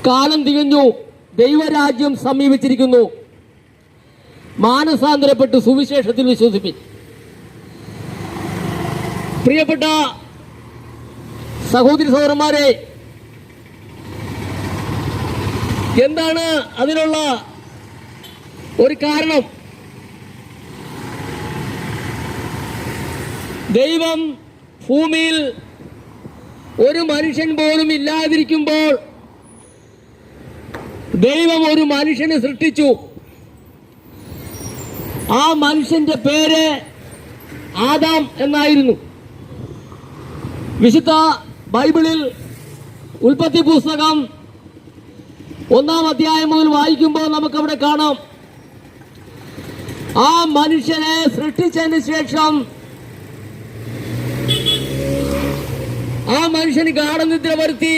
കാലം തികഞ്ഞു, ദൈവരാജ്യം സമീപിച്ചിരിക്കുന്നു. മാനസാന്തരപ്പെട്ട് സുവിശേഷത്തിൽ വിശ്വസിപ്പിൻ. പ്രിയപ്പെട്ട സഹോദരി സഹോദരന്മാരെ, എന്താണ് അതിനുള്ള ഒരു കാരണം? ദൈവം ഭൂമിയിൽ ഒരു മനുഷ്യൻ പോലും ഇല്ലാതിരിക്കുമ്പോൾ ദൈവം ഒരു മനുഷ്യനെ സൃഷ്ടിച്ചു. ആ മനുഷ്യന്റെ പേര് ആദാം എന്നായിരുന്നു. വിശുദ്ധ ബൈബിളിൽ ഉൽപ്പത്തി പുസ്തകം 1-ാം അധ്യായം മുതൽ വായിക്കുമ്പോൾ നമുക്കവിടെ കാണാം, ആ മനുഷ്യനെ സൃഷ്ടിച്ചതിന് ശേഷം ആ മനുഷ്യന് ഗാഠനിദ്ര വരുത്തി